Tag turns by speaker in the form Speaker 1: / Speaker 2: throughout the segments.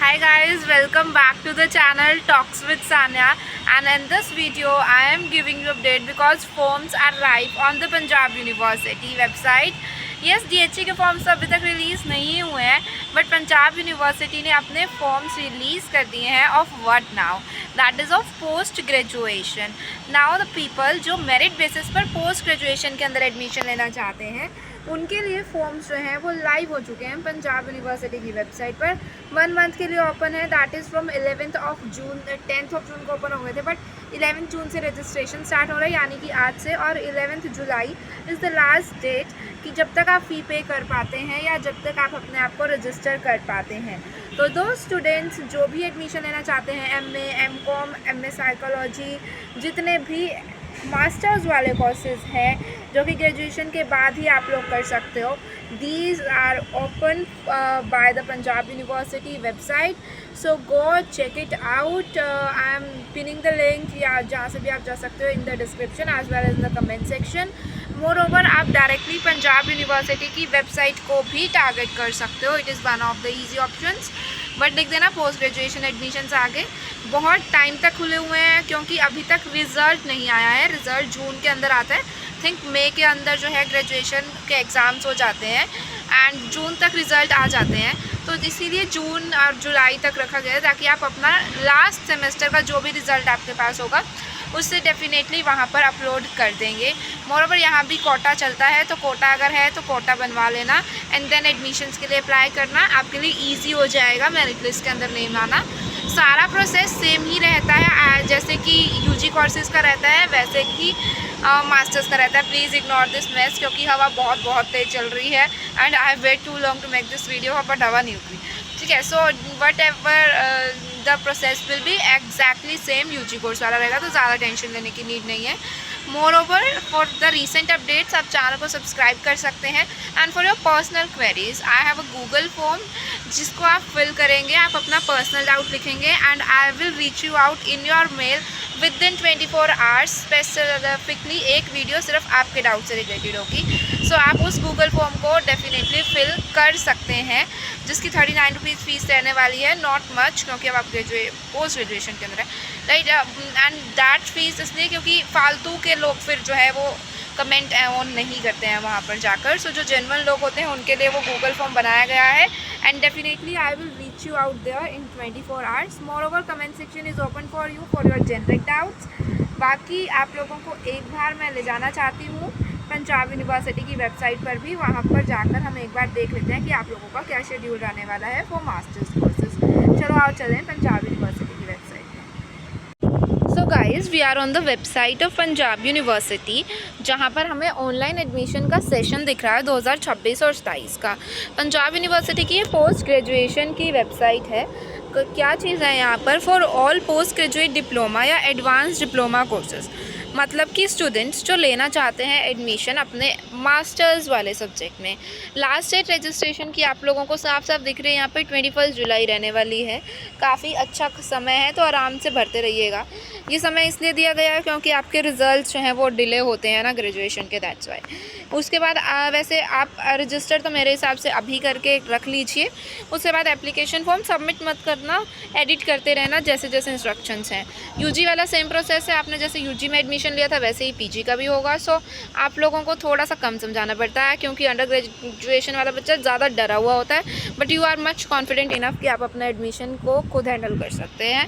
Speaker 1: Hi guys, welcome back to the channel Talks with Sanya, and in this video I am giving you update because forms are live on the Punjab University website. Yes, DHE के forms अभी तक release नहीं हुए हैं, but Punjab university ने अपने forms release कर दिए हैं of what now, that is of post graduation. Now the people जो मेरिट बेसिस पर पोस्ट ग्रेजुएशन के अंदर एडमिशन लेना चाहते हैं उनके लिए फॉर्म्स जो हैं वो लाइव हो चुके हैं पंजाब यूनिवर्सिटी की वेबसाइट पर. 1 मंथ के लिए ओपन है, that is from 11th of June. 10th of June को ओपन हो गए थे, बट 11 जून से रजिस्ट्रेशन स्टार्ट हो रहा है, यानी कि आज से. और 11 July is the last date कि जब तक आप फ़ी पे कर पाते हैं या जब तक आप अपने आप को रजिस्टर कर पाते हैं. तो दो स्टूडेंट्स जो भी एडमिशन लेना चाहते हैं, MA, MCom, MA साइकोलॉजी, जितने भी मास्टर्स वाले कोर्सेज हैं जो कि ग्रेजुएशन के बाद ही आप लोग कर सकते हो, these are open by the Punjab university website. So go check it out. I am pinning the link, या जहाँ से भी आप जा सकते हो, in the description as well as in the comment section. Moreover आप डायरेक्टली पंजाब यूनिवर्सिटी की वेबसाइट को भी टारगेट कर सकते हो. It is one of the easy options. But लिख देना पोस्ट ग्रेजुएशन एडमिशन्स आगे बहुत टाइम तक खुले हुए हैं, क्योंकि अभी तक रिज़ल्ट नहीं आया है. रिज़ल्ट जून के अंदर आता है, थिंक मई के अंदर जो है ग्रेजुएशन के एग्ज़ाम्स हो जाते हैं एंड जून तक रिज़ल्ट आ जाते हैं. तो इसीलिए जून और जुलाई तक रखा गया है ताकि आप अपना लास्ट सेमेस्टर का जो भी रिज़ल्ट आपके पास होगा उससे डेफिनेटली वहाँ पर अपलोड कर देंगे. मोरोवर यहाँ भी कोटा चलता है, तो कोटा अगर है तो कोटा बनवा लेना एंड देन एडमिशन्स के लिए अप्लाई करना. आपके लिए ईजी हो जाएगा मेरिट लिस्ट के अंदर नेम आना. सारा प्रोसेस सेम ही रहता है जैसे कि यूजी कोर्सेज़ का रहता है वैसे कि मास्टर्स का रहता है. प्लीज़ इग्नोर दिस मेस, क्योंकि हवा बहुत तेज़ चल रही है and I have wait too long to make this video, but हवा नहीं उतरी. ठीक है, so whatever the process will be exactly same. UG course वाला रहेगा, तो ज़्यादा टेंशन लेने की नीड नहीं है. More over for the recent updates आप चैनल को सब्सक्राइब कर सकते हैं. And for your personal queries I have a Google form जिसको आप फिल करेंगे, आप अपना पर्सनल डाउट लिखेंगे and I will reach you out in your mail with in 24 hours. Specifically एक वीडियो सिर्फ आपके डाउट से रिलेटेड होगी. सो आप उस गूगल फॉर्म को डेफिनेटली फिल कर सकते हैं, जिसकी 39 रुपीज़ फ़ीस रहने वाली है. नॉट मच, क्योंकि अब आप पोस्ट ग्रेजुएशन के अंदर है, राइट. एंड दैट फीस इसलिए क्योंकि फालतू के लोग फिर जो है वो कमेंट ऑन नहीं करते हैं वहाँ पर जाकर. सो जो जेन्युइन लोग होते हैं उनके लिए वो गूगल फॉर्म बनाया गया है and definitely I will reach you out there in 24 hours. Moreover comment section is open for you for your generic doubts. बाकी आप लोगों को एक बार मैं ले जाना चाहती हूँ पंजाब यूनिवर्सिटी की वेबसाइट पर भी. वहाँ पर जाकर हम एक बार देख लेते हैं कि आप लोगों का क्या शेड्यूल रहने वाला है फॉर मास्टर्स कोर्सेज. चलो आओ चलें पंजाब यूनिवर्सिटी की website. So guys, we are on the website of Punjab university, जहाँ पर हमें ऑनलाइन एडमिशन का सेशन दिख रहा है 2026 और 27 का. पंजाब यूनिवर्सिटी की पोस्ट ग्रेजुएशन की वेबसाइट है. क्या चीज़ है यहाँ पर, for all post graduate diploma या एडवांस डिप्लोमा कोर्सेज, मतलब कि स्टूडेंट्स जो लेना चाहते हैं एडमिशन अपने मास्टर्स वाले सब्जेक्ट में. लास्ट डेट रजिस्ट्रेशन की आप लोगों को साफ साफ दिख रही है यहाँ पे 21 जुलाई रहने वाली है. काफ़ी अच्छा समय है, तो आराम से भरते रहिएगा. ये समय इसलिए दिया गया है क्योंकि आपके रिज़ल्ट जो हैं वो डिले होते हैं ना ग्रेजुएशन के, दैट्स वाई. उसके बाद वैसे आप रजिस्टर तो मेरे हिसाब से अभी करके रख लीजिए. उसके बाद एप्लीकेशन फॉर्म सबमिट मत करना, एडिट करते रहना जैसे जैसे इंस्ट्रक्शंस हैं. यूजी वाला सेम प्रोसेस है, आपने जैसे यूजी में एडमिशन लिया था वैसे ही पीजी का भी होगा. सो आप लोगों को थोड़ा सा कम समझाना पड़ता है, क्योंकि अंडर ग्रेजुएशन वाला बच्चा ज़्यादा डरा हुआ होता है, but you are much confident enough कि आप अपना एडमिशन को खुद हैंडल कर सकते हैं.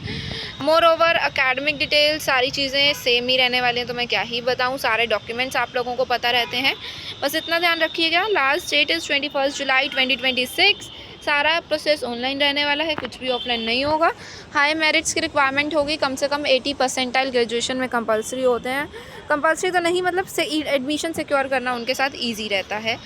Speaker 1: मोर ओवर एकेडमिक डिटेल सारी चीज़ें सेम ही रहने वाली हैं, तो मैं क्या ही बताऊँ. सारे डॉक्यूमेंट्स आप लोगों को पता रहते हैं, बस इतना ध्यान रखिएगा. लास्ट डेट इज़ 21 जुलाई 2026. सारा प्रोसेस ऑनलाइन रहने वाला है, कुछ भी ऑफलाइन नहीं होगा. हाई मेरिट्स की रिक्वायरमेंट होगी, कम से कम 80 परसेंटाइल ग्रेजुएशन में कंपलसरी होते हैं. कंपलसरी तो नहीं, मतलब से एडमिशन सिक्योर करना उनके साथ ईजी रहता है.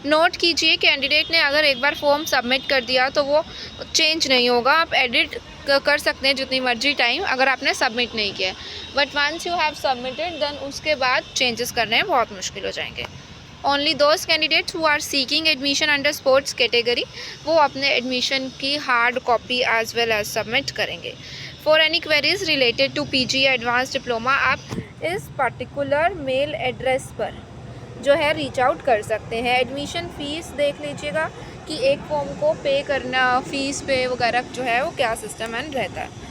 Speaker 1: नोट कीजिए, कैंडिडेट ने अगर एक बार फॉर्म सबमिट कर दिया तो वो चेंज नहीं होगा. आप एडिट कर सकते हैं जितनी मर्जी टाइम, अगर आपने सबमिट नहीं किया. But once you have submitted then उसके बाद चेंजेस करने हैं बहुत मुश्किल हो जाएंगे. Only those candidates who are seeking admission under sports category, वो अपने एडमिशन की hard copy as well as submit करेंगे. For any queries related to PG या एडवांस डिप्लोमा आप इस पर्टिकुलर मेल एड्रेस पर जो है रीच आउट कर सकते हैं. एडमिशन फ़ीस देख लीजिएगा कि एक फॉर्म को पे करना, फ़ीस पे वगैरह जो है वो क्या सिस्टम एंड रहता है।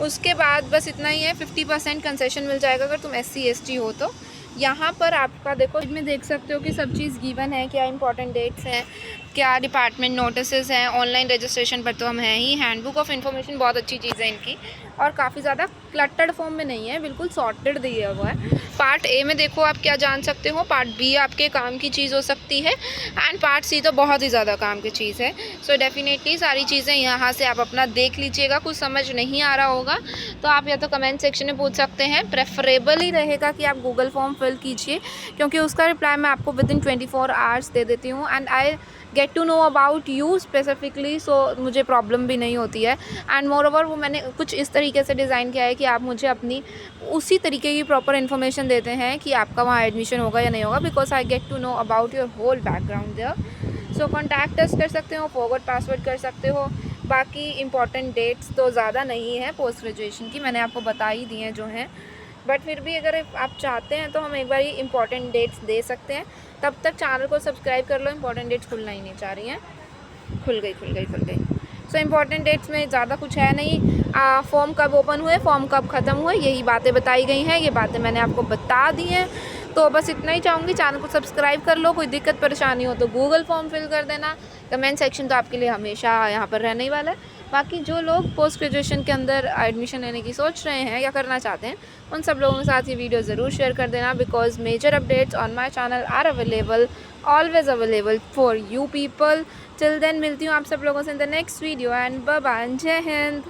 Speaker 1: उसके बाद बस इतना ही है, 50% कंसेशन मिल जाएगा अगर तुम SC ST हो तो। यहाँ पर आपका देखो, इसमें देख सकते हो कि सब चीज़ गिवन है, क्या इंपॉर्टेंट डेट्स हैं, क्या डिपार्टमेंट नोटिसेस हैं, ऑनलाइन रजिस्ट्रेशन पर तो हम हैं ही, हैंडबुक ऑफ इन्फॉर्मेशन बहुत अच्छी चीज़ है इनकी, और काफ़ी ज़्यादा क्लटर्ड फॉर्म में नहीं है, बिल्कुल सॉर्टेड दिया हुआ है। पार्ट ए में देखो आप क्या जान सकते हो, पार्ट बी आपके काम की चीज़ हो सकती है, एंड पार्ट सी तो बहुत ही ज़्यादा काम की चीज़ है। सो डेफिनेटली सारी चीज़ें यहाँ से आप अपना देख लीजिएगा। कुछ समझ नहीं आ रहा होगा तो आप या तो कमेंट सेक्शन में पूछ सकते हैं। प्रेफरेबल ही रहेगा कि आप गूगल फॉर्म फिल कीजिए, क्योंकि उसका रिप्लाई मैं आपको विदिन 24 आवर्स दे देती हूँ, and I get to know about you specifically, so मुझे प्रॉब्लम भी नहीं होती है। एंड मोर ओवर वो मैंने कुछ इस तरीके से डिज़ाइन किया है कि आप मुझे अपनी उसी तरीके की प्रॉपर इन्फॉर्मेशन देते हैं कि आपका वहाँ एडमिशन होगा या नहीं होगा, because I get to know about your whole background there. So contact us कर सकते हो, फॉरवर्ड पासवर्ड कर सकते हो। बाकी इंपॉर्टेंट डेट्स तो ज़्यादा नहीं है पोस्ट ग्रेजुएशन की, मैंने आपको बता ही दी हैं जो हैं, बट फिर भी अगर आप चाहते हैं तो हम एक बार इंपॉर्टेंट डेट्स दे सकते हैं। तब तक चैनल को सब्सक्राइब कर लो, इंपॉर्टेंट डेट्स खुलना ही नहीं चाह रही हैं। खुल गई। सो इंपॉर्टेंट डेट्स में ज़्यादा कुछ है नहीं। फॉर्म कब ओपन हुए, फॉर्म कब ख़त्म हुए, यही बातें बताई गई हैं, ये बातें मैंने आपको बता दी हैं। तो बस इतना ही चाहूँगी, चैनल को सब्सक्राइब कर लो। कोई दिक्कत परेशानी हो तो गूगल फॉर्म फिल कर देना। कमेंट सेक्शन तो आपके लिए हमेशा यहाँ पर रहने ही वाला है। बाकी जो लोग पोस्ट ग्रेजुएशन के अंदर एडमिशन लेने की सोच रहे हैं या करना चाहते हैं, उन सब लोगों के साथ ये वीडियो ज़रूर शेयर कर देना, because major updates on my channel are available, always available for you people. Till then मिलती हूँ आप सब लोगों से in the next video, and bye bye, जय हिंद।